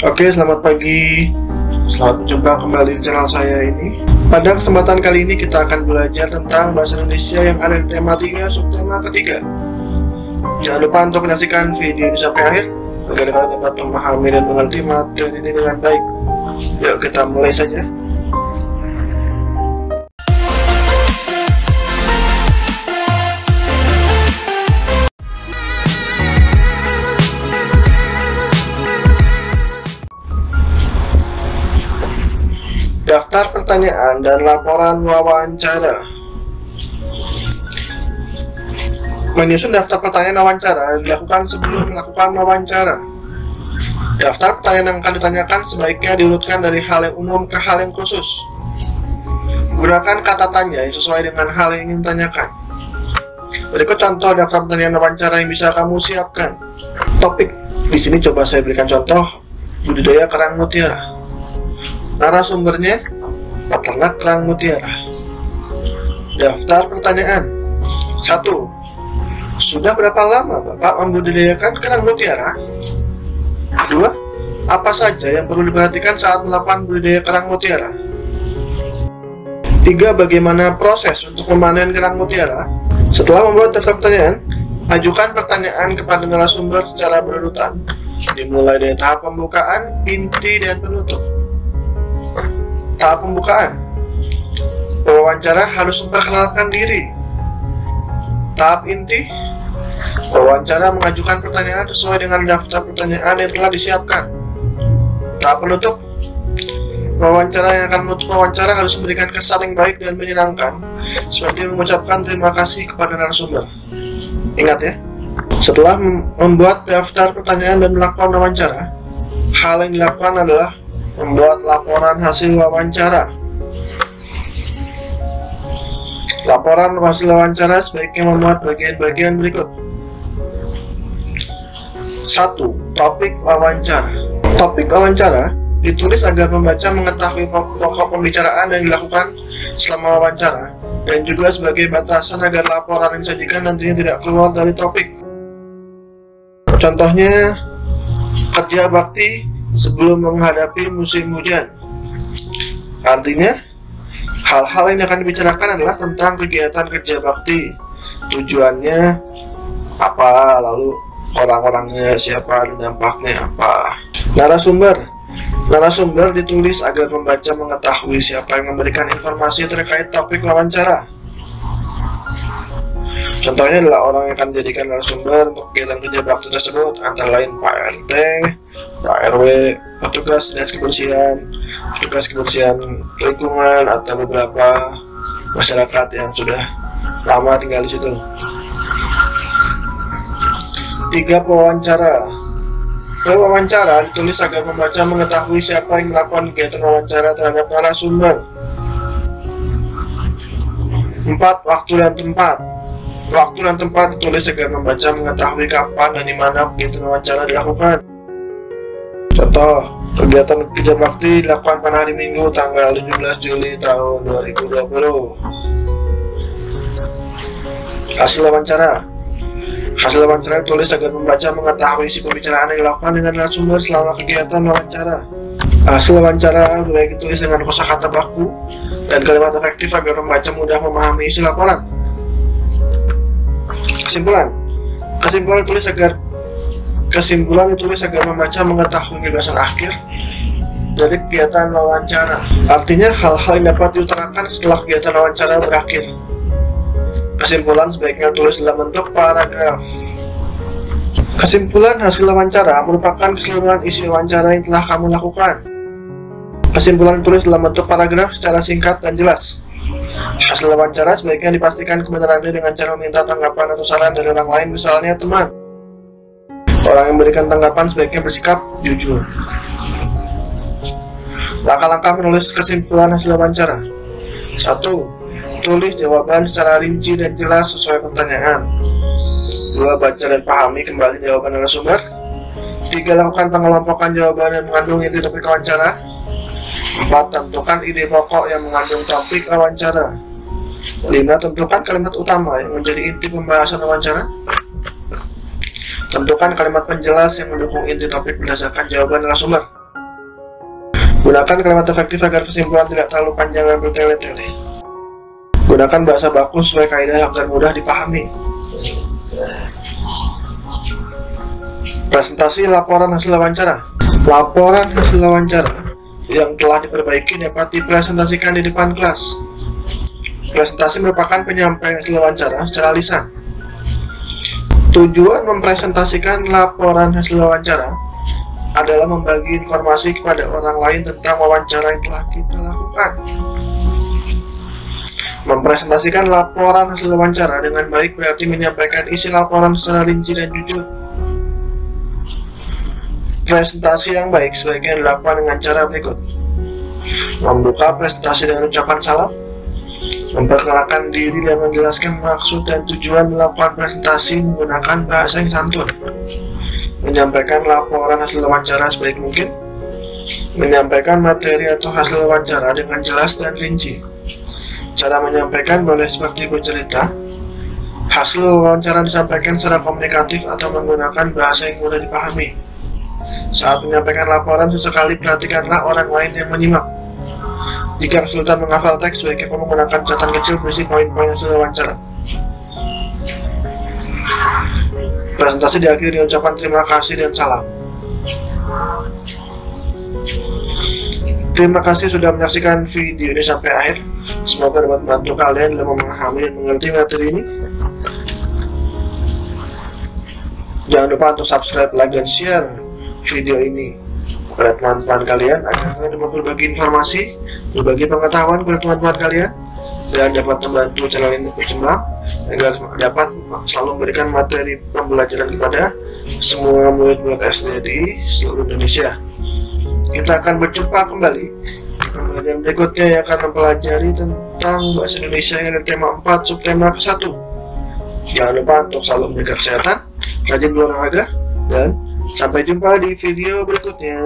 Oke, selamat pagi. Selamat berjumpa kembali di channel saya ini. Pada kesempatan kali ini kita akan belajar tentang bahasa Indonesia yang ada di tema 3, subtema ketiga. Jangan lupa untuk menyaksikan video ini sampai akhir agar kalian dapat memahami dan mengerti materi ini dengan baik. Yuk kita mulai saja. Daftar pertanyaan dan laporan wawancara. Menyusun daftar pertanyaan wawancara dilakukan sebelum melakukan wawancara. Daftar pertanyaan yang akan ditanyakan sebaiknya diurutkan dari hal yang umum ke hal yang khusus. Gunakan kata tanya yang sesuai dengan hal yang ingin ditanyakan. Berikut contoh daftar pertanyaan wawancara yang bisa kamu siapkan. Topik. Di sini coba saya berikan contoh budidaya kerang mutiara. Narasumbernya peternak kerang mutiara. Daftar pertanyaan. 1. Sudah berapa lama Bapak membudidayakan kerang mutiara? 2. Apa saja yang perlu diperhatikan saat melakukan budidaya kerang mutiara? 3. Bagaimana proses untuk memanen kerang mutiara? Setelah membuat daftar pertanyaan, ajukan pertanyaan kepada narasumber secara berurutan, dimulai dari tahap pembukaan, inti, dan penutup. Tahap pembukaan. Pewawancara harus memperkenalkan diri. Tahap inti. Pewawancara mengajukan pertanyaan sesuai dengan daftar pertanyaan yang telah disiapkan. Tahap penutup. Pewawancara yang akan menutup wawancara harus memberikan kesan yang baik dan menyenangkan, seperti mengucapkan terima kasih kepada narasumber. Ingat ya, setelah membuat daftar pertanyaan dan melakukan wawancara, hal yang dilakukan adalah membuat laporan hasil wawancara. Laporan hasil wawancara sebaiknya memuat bagian-bagian berikut. 1. Topik wawancara. Topik wawancara ditulis agar pembaca mengetahui pokok pembicaraan yang dilakukan selama wawancara, dan juga sebagai batasan agar laporan yang disajikan nantinya tidak keluar dari topik. Contohnya, kerja bakti sebelum menghadapi musim hujan. Artinya, hal-hal yang akan dibicarakan adalah tentang kegiatan kerja bakti, tujuannya apa, lalu orang-orangnya siapa, dan dampaknya apa. Narasumber ditulis agar pembaca mengetahui siapa yang memberikan informasi terkait topik wawancara. Contohnya adalah orang yang akan dijadikan narasumber untuk kegiatan kerja bakti tersebut, antara lain Pak RT, Pak RW, petugas dinas kebersihan, petugas kebersihan lingkungan, atau beberapa masyarakat yang sudah lama tinggal di situ. 3. Pewawancara. Pewawancara ditulis agar pembaca mengetahui siapa yang melakukan kegiatan wawancara terhadap narasumber. 4. Waktu dan tempat. Waktu dan tempat ditulis agar membaca mengetahui kapan dan di mana kegiatan wawancara dilakukan. Contoh, kegiatan kerja bakti dilakukan pada hari Minggu tanggal 17 Juli tahun 2020. Hasil wawancara. Hasil wawancara ditulis agar membaca mengetahui isi pembicaraan yang dilakukan dengan narasumber selama kegiatan wawancara. Hasil wawancara baik ditulis dengan kosakata baku dan kalimat efektif agar membaca mudah memahami isi laporan. Kesimpulan ditulis agar membaca mengetahui gagasan akhir dari kegiatan wawancara. Artinya hal-hal yang dapat diutarakan setelah kegiatan wawancara berakhir. Kesimpulan sebaiknya tulis dalam bentuk paragraf. Kesimpulan hasil wawancara merupakan keseluruhan isi wawancara yang telah kamu lakukan. Kesimpulan tulis dalam bentuk paragraf secara singkat dan jelas. Hasil wawancara sebaiknya dipastikan kebenarannya dengan cara meminta tanggapan atau saran dari orang lain, misalnya teman. Orang yang memberikan tanggapan sebaiknya bersikap jujur. Langkah-langkah menulis kesimpulan hasil wawancara. 1. Tulis jawaban secara rinci dan jelas sesuai pertanyaan. 2. Baca dan pahami kembali jawaban narasumber. 3. Lakukan pengelompokan jawaban yang mengandung inti topik wawancara. 4. Tentukan ide pokok yang mengandung topik wawancara. 5. Tentukan kalimat utama yang menjadi inti pembahasan wawancara. Tentukan kalimat penjelas yang mendukung inti topik berdasarkan jawaban narasumber. Gunakan kalimat efektif agar kesimpulan tidak terlalu panjang dan bertele-tele. Gunakan bahasa baku sesuai kaidah agar mudah dipahami. Presentasi laporan hasil wawancara. Laporan hasil wawancara yang telah diperbaiki dapat dipresentasikan di depan kelas. Presentasi merupakan penyampaian hasil wawancara secara lisan. Tujuan mempresentasikan laporan hasil wawancara adalah membagi informasi kepada orang lain tentang wawancara yang telah kita lakukan. Mempresentasikan laporan hasil wawancara dengan baik berarti menyampaikan isi laporan secara rinci dan jujur. Presentasi yang baik sebaiknya dilakukan dengan cara berikut: membuka presentasi dengan ucapan salam, memperkenalkan diri dan menjelaskan maksud dan tujuan melakukan presentasi menggunakan bahasa yang santun, menyampaikan laporan hasil wawancara sebaik mungkin, menyampaikan materi atau hasil wawancara dengan jelas dan rinci. Cara menyampaikan boleh seperti bercerita. Hasil wawancara disampaikan secara komunikatif atau menggunakan bahasa yang mudah dipahami. Saat menyampaikan laporan, sesekali perhatikanlah orang lain yang menyimak. Jika kesulitan menghafal teks, sebaiknya menggunakan catatan kecil berisi poin-poin hasil wawancara. Presentasi diakhiri dengan ucapan terima kasih dan salam. Terima kasih sudah menyaksikan video ini sampai akhir. Semoga dapat membantu kalian dalam memahami dan mengerti materi ini. Jangan lupa untuk subscribe, like, dan share video ini kepada teman-teman kalian agar kalian dapat berbagi informasi, berbagi pengetahuan kepada teman-teman kalian, dan dapat membantu channel ini berkembang agar dapat selalu memberikan materi pembelajaran kepada semua murid-murid SD di seluruh Indonesia. Kita akan berjumpa kembali di pembelajaran berikutnya yang akan mempelajari tentang bahasa Indonesia yang ada tema 4 subtema ke-1. Jangan lupa untuk selalu menjaga kesehatan, rajin berolahraga, dan sampai jumpa di video berikutnya.